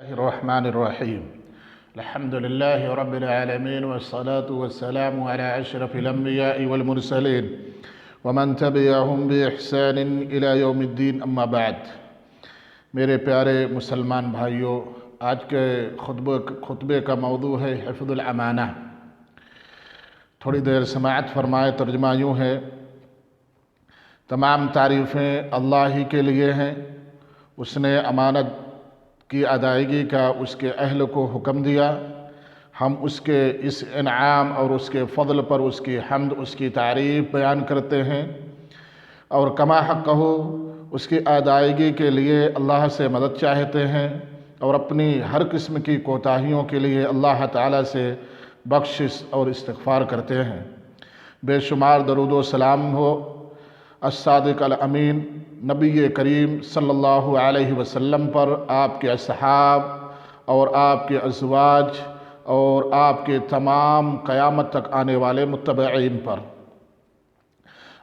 الرحمن الرحيم الحمد لله رب العالمين والصلاة والسلام على أشرف الأنبياء والمرسلين ومن تبعهم بإحسان إلى يوم الدين أما بعد میرے پیارے مسلمان بھائیوں، آج کے خطبے کا موضوع ہے حفظ الامانہ۔ تھوڑی دیر سماعت فرمائے۔ ترجمہ یوں ہے: تمام تعریفیں اللہ ہی کے لیے ہیں۔ اس نے امانت کی ادائیگی کا اس کے اہل کو حکم دیا۔ ہم اس کے اس انعام اور اس کے فضل پر اس کی حمد، اس کی تعریف بیان کرتے ہیں، اور کما حق ہو اس کی ادائیگی کے لیے اللہ سے مدد چاہتے ہیں، اور اپنی ہر قسم کی کوتاہیوں کے لیے اللہ تعالیٰ سے بخشش اور استغفار کرتے ہیں۔ بے شمار درود و سلام ہو الصادق الامین نبی کریم صلی اللہ علیہ وسلم پر، آپ کے اصحاب اور آپ کے ازواج اور آپ کے تمام قیامت تک آنے والے متبعین پر۔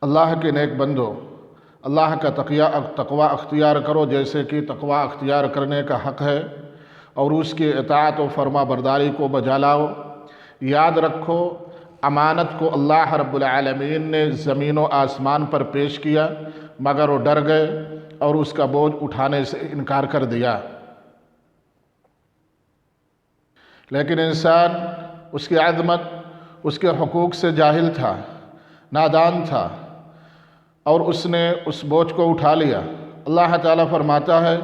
اللہ کے نیک بندو، اللہ کا تقوی اختیار کرو جیسے کہ تقوی اختیار کرنے کا حق ہے، اور اس کی اطاعت و فرما برداری کو بجا لاؤ۔ یاد رکھو، امانت کو اللہ رب العالمین نے زمین و آسمان پر پیش کیا، مگر وہ ڈر گئے اور اس کا بوجھ اٹھانے سے انکار کر دیا۔ لیکن انسان اس کی عظمت، اس کے حقوق سے جاہل تھا، نادان تھا، اور اس نے اس بوجھ کو اٹھا لیا۔ اللہ تعالیٰ فرماتا ہے: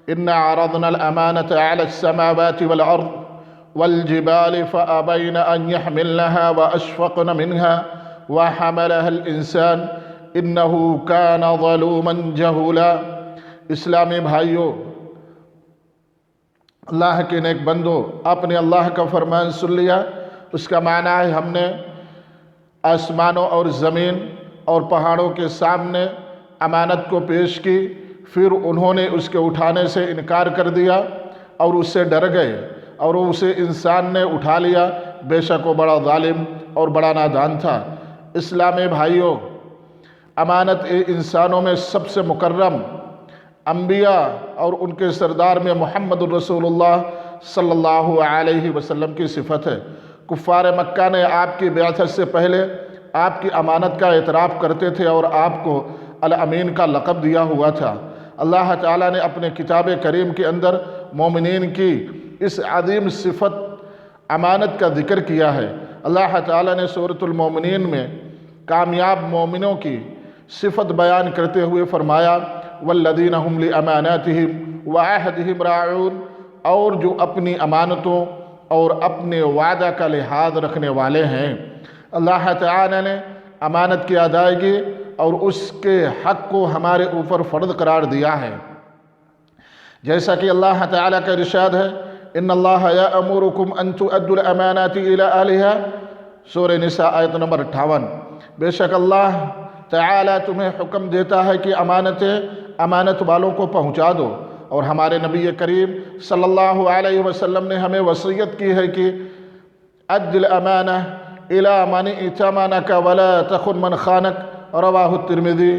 اِنَّا عَرَضْنَا الْأَمَانَةَ عَلَى السَّمَاوَاتِ وَالْأَرْضِ وَالْجِبَالِ فَأَبَيْنَ أَنْ يَحْمِلْنَهَا وَأَشْفَقْنَ مِنْهَا وَحَمَلَهَا الْإِنسَانُ إِنَّهُ كَانَ ظَلُومًا جَهُولًا۔ اسلامی بھائیوں، اللہ کے نیک بندو، آپ نے اللہ کا فرمان سن لیا۔ اس کا معنی ہے ہم نے آسمانوں اور زمین اور پہاڑوں کے سامنے امانت کو پیش کی، پھر انہوں نے اس کے اٹھانے سے انکار کر دیا اور اس سے ڈر گئے، اور اسے انسان نے اٹھا لیا۔ بے شک وہ بڑا ظالم اور بڑا نادان تھا۔ اسلامی بھائیوں، امانت انسانوں میں سب سے مکرم انبیاء اور ان کے سردار میں محمد الرسول اللہ صلی اللہ علیہ وسلم کی صفت ہے۔ کفار مکہ نے آپ کی بعثت سے پہلے آپ کی امانت کا اعتراف کرتے تھے اور آپ کو الامین کا لقب دیا ہوا تھا۔ اللہ تعالیٰ نے اپنے کتاب کریم کے اندر مومنین کی اس عظیم صفت امانت کا ذکر کیا ہے۔ اللہ تعالیٰ نے سورۃ المومنین میں کامیاب مومنوں کی صفت بیان کرتے ہوئے فرمایا: والذین هم لاماناتهم وعہدهم راعون، اور جو اپنی امانتوں اور اپنے وعدہ کا لحاظ رکھنے والے ہیں۔ اللہ تعالیٰ نے امانت کی ادائیگی اور اس کے حق کو ہمارے اوپر فرض قرار دیا ہے، جیسا کہ اللہ تعالیٰ کا ارشاد ہے: ان اللہ یأمرکم ان تؤدوا الامانات الی اہلها، سورہ نساء آیت نمبر 58۔ بے شک اللہ تعالیٰ تمہیں حکم دیتا ہے کہ امانت والوں کو پہنچا دو، اور ہمارے نبی کریم صلی اللہ علیہ وسلم نے ہمیں وصیت کی ہے کہ ادِ الامانہ الی من ائتمنک ولا تخن من خانک، رواہ الترمذی۔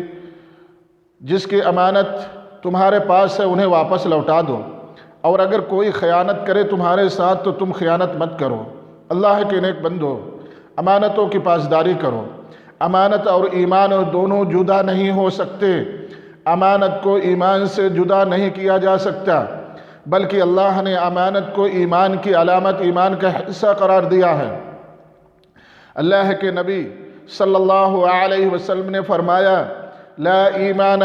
جس کی امانت تمہارے پاس ہے انہیں واپس لوٹا دو، اور اگر کوئی خیانت کرے تمہارے ساتھ تو تم خیانت مت کرو۔ اللہ کے نیک بندو، امانتوں کی پاسداری کرو۔ امانت اور ایمان دونوں جدا نہیں ہو سکتے۔ امانت کو ایمان سے جدا نہیں کیا جا سکتا، بلکہ اللہ نے امانت کو ایمان کی علامت، ایمان کا حصہ قرار دیا ہے۔ اللہ کے نبی صلی اللہ علیہ وسلم نے فرمایا: لا ایمان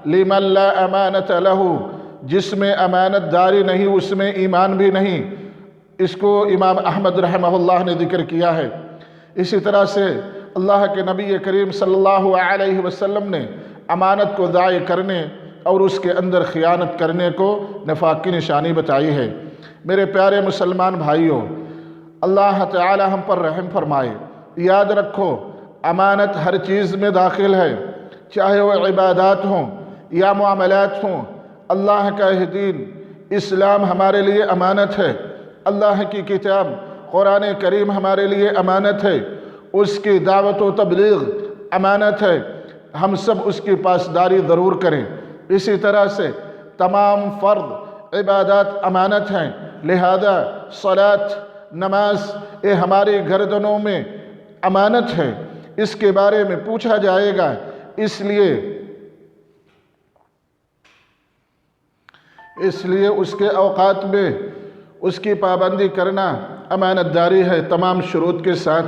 لمن لا امانت لہ، جس میں امانت داری نہیں اس میں ایمان بھی نہیں۔ اس کو امام احمد رحمہ اللہ نے ذکر کیا ہے۔ اسی طرح سے اللہ کے نبی کریم صلی اللہ علیہ وسلم نے امانت کو ضائع کرنے اور اس کے اندر خیانت کرنے کو نفاق کی نشانی بتائی ہے۔ میرے پیارے مسلمان بھائیوں، اللہ تعالی ہم پر رحم فرمائے۔ یاد رکھو، امانت ہر چیز میں داخل ہے، چاہے وہ عبادات ہوں یا معاملات ہوں۔ اللہ کا دین اسلام ہمارے لیے امانت ہے۔ اللہ کی کتاب قرآن کریم ہمارے لیے امانت ہے۔ اس کی دعوت و تبلیغ امانت ہے۔ ہم سب اس کی پاسداری ضرور کریں۔ اسی طرح سے تمام فرد عبادات امانت ہیں، لہذا صلاۃ نماز یہ ہماری گردنوں میں امانت ہے، اس کے بارے میں پوچھا جائے گا، اس لیے اس کے اوقات میں اس کی پابندی کرنا امانت داری ہے تمام شروط کے ساتھ۔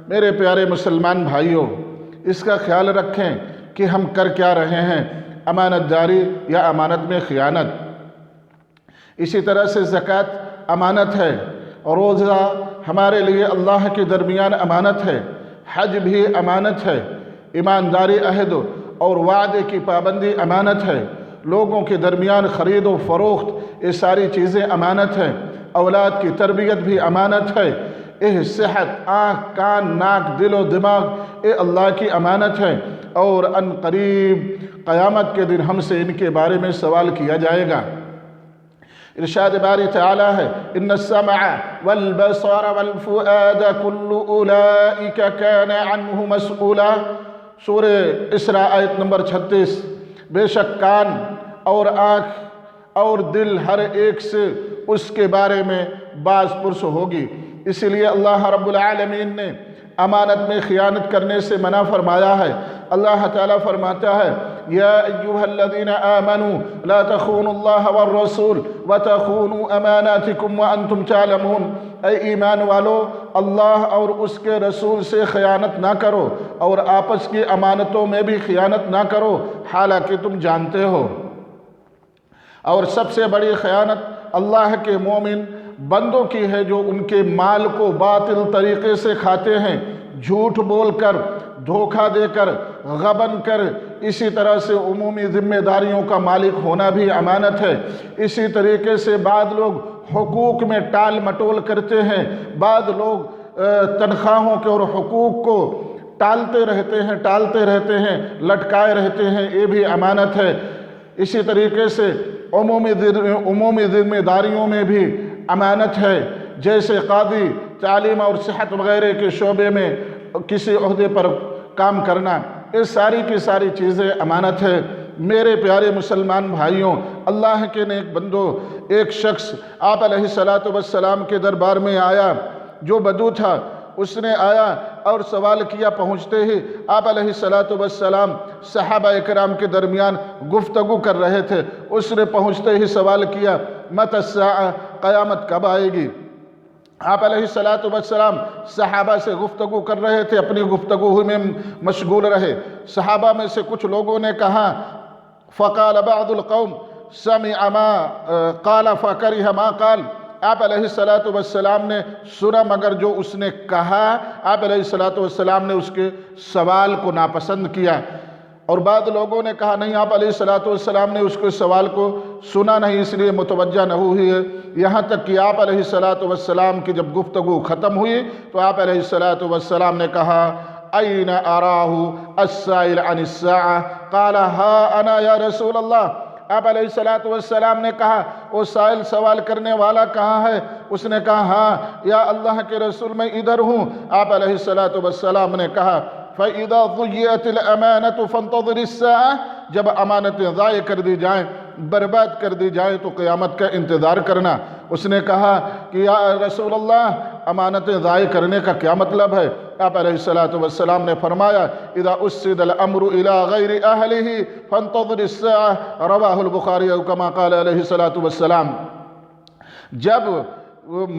میرے پیارے مسلمان بھائیوں، اس کا خیال رکھیں کہ ہم کر کیا رہے ہیں، امانت داری یا امانت میں خیانت۔ اسی طرح سے زکوٰۃ امانت ہے، روزہ ہمارے لیے اللہ کے درمیان امانت ہے، حج بھی امانت ہے، ایمانداری، عہد اور وعدے کی پابندی امانت ہے، لوگوں کے درمیان خرید و فروخت یہ ساری چیزیں امانت ہیں، اولاد کی تربیت بھی امانت ہے، صحت، آنکھ، کان، ناک، دل و دماغ یہ اللہ کی امانت ہے، اور ان قریب قیامت کے دن ہم سے ان کے بارے میں سوال کیا جائے گا۔ ارشاد باری تعالی ہے، ان السمع والبصر والفؤاد كل اولئک کان عنہ مسئولا، سورہ اسراء آیت نمبر 36۔ بے شک کان اور آنکھ اور دل ہر ایک سے اس کے بارے میں باز پرس ہوگی۔ اسی لیے اللہ رب العالمین نے امانت میں خیانت کرنے سے منع فرمایا ہے۔ اللہ تعالیٰ فرماتا ہے، یا ایہا الذین آمنوا لا تخونوا اللہ والرسول وتخونوا اماناتکم وانتم تعلمون، اے ایمان والو، اللہ اور اس کے رسول سے خیانت نہ کرو اور آپس کی امانتوں میں بھی خیانت نہ کرو حالانکہ تم جانتے ہو۔ اور سب سے بڑی خیانت اللہ کے مومن بندوں کی ہے، جو ان کے مال کو باطل طریقے سے کھاتے ہیں، جھوٹ بول کر، دھوکہ دے کر، غبن کر۔ اسی طرح سے عمومی ذمہ داریوں کا مالک ہونا بھی امانت ہے۔ اسی طریقے سے بعض لوگ حقوق میں ٹال مٹول کرتے ہیں، بعض لوگ تنخواہوں کے اور حقوق کو ٹالتے رہتے ہیں، لٹکائے رہتے ہیں، یہ بھی امانت ہے۔ اسی طریقے سے عمومی ذمہ داریوں میں بھی امانت ہے، جیسے قاضی، تعلیم اور صحت وغیرہ کے شعبے میں کسی عہدے پر کام کرنا، یہ ساری کی ساری چیزیں امانت ہے۔ میرے پیارے مسلمان بھائیوں، اللہ کے نیک بندوں، ایک شخص آپ علیہ السلام کے دربار میں آیا جو بدو تھا، اس نے آیا اور سوال کیا۔ پہنچتے ہی آپ علیہ السلام صحابہ اکرام کے درمیان گفتگو کر رہے تھے، اس نے پہنچتے ہی سوال کیا، متی الساعہ، قیامت کب آئے گی؟ آپ علیہ السلام صحابہ سے گفتگو کر رہے تھے، اپنی گفتگو میں مشغول رہے۔ صحابہ میں سے کچھ لوگوں نے کہا، فقال بعض القوم سمع ما قال فکرہ ما قال، آپ علیہ السلام نے سنا مگر جو اس نے کہا، آپ علیہ السلام نے اس کے سوال کو ناپسند کیا۔ اور بعض لوگوں نے کہا نہیں، آپ علیہ السلام نے اس کے سوال کو سنا نہیں، اس لیے متوجہ نہ ہوئی ہے۔ یہاں تک کہ آپ علیہ السلام کی جب گفتگو ختم ہوئی تو آپ علیہ السلام نے کہا، این اراہ السائل عن الساعہ، قال ہا انا یا رسول اللہ۔ آپ علیہ السلام نے کہا، وہ سائل سوال کرنے والا کہاں ہے؟ اس نے کہا، ہاں یا اللہ کے رسول، میں ادھر ہوں۔ آپ علیہ السلام نے کہا، فَإِذَا ضُيِّعَتِ الْأَمَانَةُ فَانْتَظِرِ السَّاعَةَ، جب امانتیں ضائع کر دی جائیں، برباد کر دی جائیں تو قیامت کا انتظار کرنا۔ اس نے کہا کہ یا رسول اللہ، امانتیں ضائع کرنے کا کیا مطلب ہے؟ آپ علیہ السلام نے فرمایا، اذا اسد الامر الى غیر اہلہ فانتظر الساعہ، رواہ البخاری، کما قال علیہ السلام۔ جب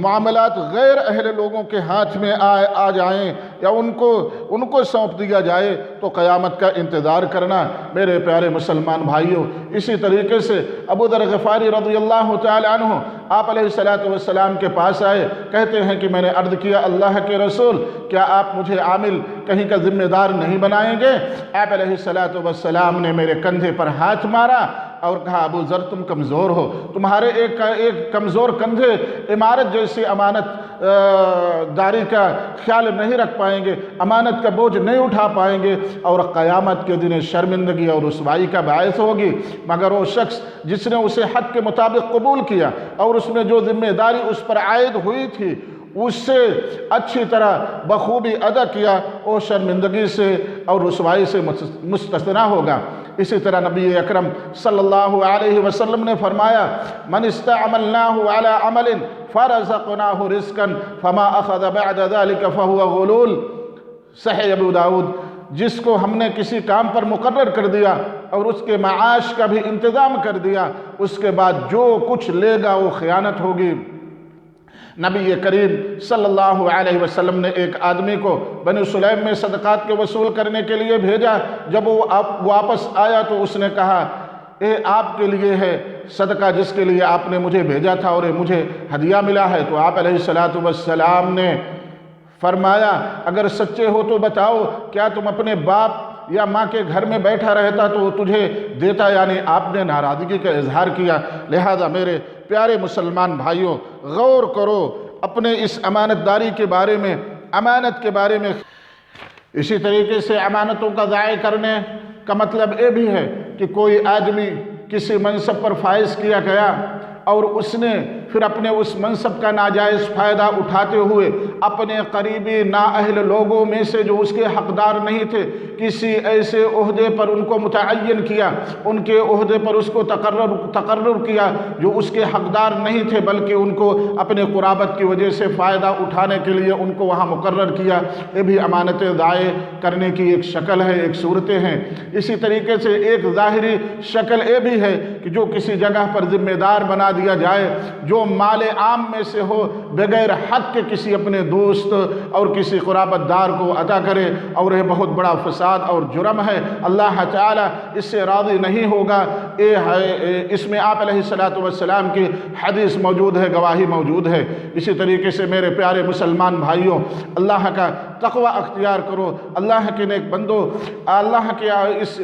معاملات غیر اہل لوگوں کے ہاتھ میں آ جائیں یا ان کو سونپ دیا جائے تو قیامت کا انتظار کرنا۔ میرے پیارے مسلمان بھائیوں، اسی طریقے سے ابو ذر غفاری رضی اللہ تعالی عنہ آپ علیہ السلام کے پاس آئے، کہتے ہیں کہ میں نے عرض کیا، اللہ کے رسول، کیا آپ مجھے عامل کہیں کا ذمہ دار نہیں بنائیں گے؟ آپ علیہ السلام نے میرے کندھے پر ہاتھ مارا اور کہا، ابو ذر تم کمزور ہو، تمہارے ایک کمزور کندھے امارت جیسی امانت داری کا خیال نہیں رکھ پائیں گے، امانت کا بوجھ نہیں اٹھا پائیں گے، اور قیامت کے دن شرمندگی اور رسوائی کا باعث ہوگی۔ مگر وہ شخص جس نے اسے حق کے مطابق قبول کیا اور اس میں جو ذمہ داری اس پر عائد ہوئی تھی اس سے اچھی طرح بخوبی ادا کیا، وہ شرمندگی سے اور رسوائی سے مستثنی ہوگا۔ اسی طرح نبی اکرم صلی اللہ علیہ وسلم نے فرمایا من استعملناہ علی عمل فرزقناہ رزقا فما اخذ بعد ذلك فهو غلول۔ صحیح ابو داؤد، جس کو ہم نے کسی کام پر مقرر کر دیا اور اس کے معاش کا بھی انتظام کر دیا، اس کے بعد جو کچھ لے گا وہ خیانت ہوگی۔ نبی کریم صلی اللہ علیہ وسلم نے ایک آدمی کو بنی سلیم میں صدقات کے وصول کرنے کے لیے بھیجا۔ جب وہ واپس آیا تو اس نے کہا اے آپ کے لیے ہے صدقہ جس کے لیے آپ نے مجھے بھیجا تھا اور مجھے ہدیہ ملا ہے۔ تو آپ علیہ السلام نے فرمایا اگر سچے ہو تو بتاؤ، کیا تم اپنے باپ یا ماں کے گھر میں بیٹھا رہتا تو تجھے دیتا؟ یعنی آپ نے ناراضگی کا اظہار کیا۔ لہذا میرے پیارے مسلمان بھائیوں، غور کرو اپنے اس امانت داری کے بارے میں، امانت کے بارے میں۔ اسی طریقے سے امانتوں کا ضائع کرنے کا مطلب یہ بھی ہے کہ کوئی آدمی کسی منصب پر فائز کیا گیا اور اس نے پھر اپنے اس منصب کا ناجائز فائدہ اٹھاتے ہوئے اپنے قریبی نااہل لوگوں میں سے جو اس کے حقدار نہیں تھے کسی ایسے عہدے پر ان کو متعین کیا، ان کے عہدے پر اس کو تقرر کیا جو اس کے حقدار نہیں تھے، بلکہ ان کو اپنے قرابت کی وجہ سے فائدہ اٹھانے کے لیے ان کو وہاں مقرر کیا۔ یہ بھی امانتیں ضائع کرنے کی ایک شکل ہے، ایک صورتیں ہیں۔ اسی طریقے سے ایک ظاہری شکل یہ بھی ہے کہ جو کسی جگہ پر ذمہ دار بنا دیا جائے، جو مال عام میں سے ہو، بغیر حق کے کسی اپنے دوست اور کسی قرابت دار کو عطا کرے، اور یہ بہت بڑا فساد اور جرم ہے۔ اللہ تعالیٰ اس سے راضی نہیں ہوگا۔ اس میں آپ علیہ السلام کی حدیث موجود ہے، گواہی موجود ہے۔ اسی طریقے سے میرے پیارے مسلمان بھائیوں، اللہ کا تقوی اختیار کرو، اللہ کے نیک بندو، اللہ کے اس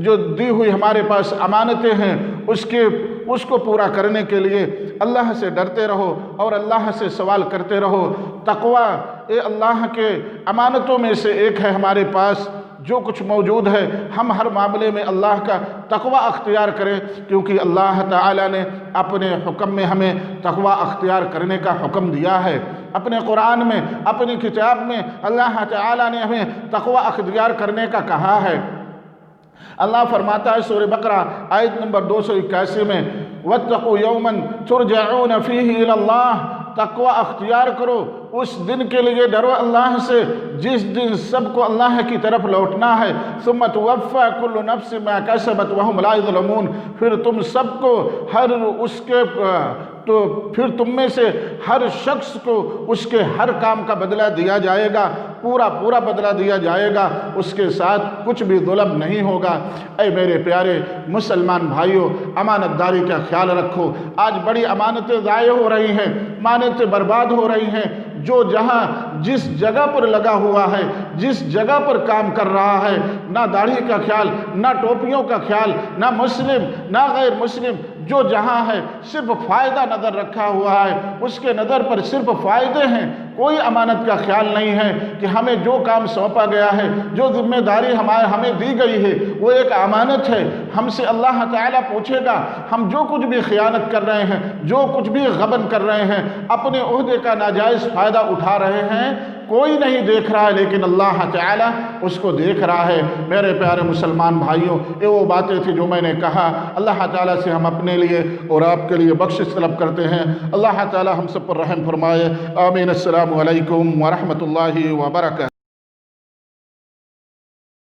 جو دی ہوئی ہمارے پاس امانتیں ہیں اس کو پورا کرنے کے لیے اللہ سے ڈرتے رہو اور اللہ سے سوال کرتے رہو۔ تقوی اللہ کے امانتوں میں سے ایک ہے ہمارے پاس جو کچھ موجود ہے، ہم ہر معاملے میں اللہ کا تقوی اختیار کریں، کیونکہ اللہ تعالیٰ نے اپنے حکم میں ہمیں تقوی اختیار کرنے کا حکم دیا ہے۔ اپنے قرآن میں، اپنی کتاب میں اللہ تعالیٰ نے ہمیں تقوی اختیار کرنے کا کہا ہے۔ اللہ فرماتا ہے سورہ بقرہ آیت نمبر 281 میں وَاتَّقُوا يَوْمًا تُرْجَعُونَ فِيهِ إِلَى اللَّهِ، تقوی اختیار کرو، اس دن کے لیے ڈرو اللہ سے جس دن سب کو اللہ کی طرف لوٹنا ہے۔ ثُمَّ تُوَفَّى كُلُّ نَفْسٍ مَا كَسَبَتْ وَهُمْ لَا يُظْلَمُونَ، پھر تم سب کو پھر تم میں سے ہر شخص کو اس کے ہر کام کا بدلہ دیا جائے گا، پورا بدلہ دیا جائے گا، اس کے ساتھ کچھ بھی ظلم نہیں ہوگا۔ اے میرے پیارے مسلمان بھائیوں، امانت داری کا خیال رکھو۔ آج بڑی امانتیں ضائع ہو رہی ہیں، امانتیں برباد ہو رہی ہیں۔ جو جہاں جس جگہ پر لگا ہوا ہے، جس جگہ پر کام کر رہا ہے، نہ داڑھی کا خیال، نہ ٹوپیوں کا خیال، نہ مسلم نہ غیر مسلم، جو جہاں ہے صرف فائدہ نظر رکھا ہوا ہے، اس کے نظر پر صرف فائدے ہیں، کوئی امانت کا خیال نہیں ہے کہ ہمیں جو کام سونپا گیا ہے، جو ذمہ داری ہمیں دی گئی ہے وہ ایک امانت ہے۔ ہم سے اللہ تعالیٰ پوچھے گا، ہم جو کچھ بھی خیانت کر رہے ہیں، جو کچھ بھی غبن کر رہے ہیں، اپنے عہدے کا ناجائز فائدہ اٹھا رہے ہیں، کوئی نہیں دیکھ رہا ہے لیکن اللہ تعالیٰ اس کو دیکھ رہا ہے۔ میرے پیارے مسلمان بھائیوں، یہ وہ باتیں تھیں جو میں نے کہا۔ اللہ تعالیٰ سے ہم اپنے لیے اور آپ کے لیے بخشش طلب کرتے ہیں۔ اللہ تعالیٰ ہم سب پر رحم فرمائے۔ آمین۔ السلام علیکم ورحمۃ اللہ وبرکاتہ۔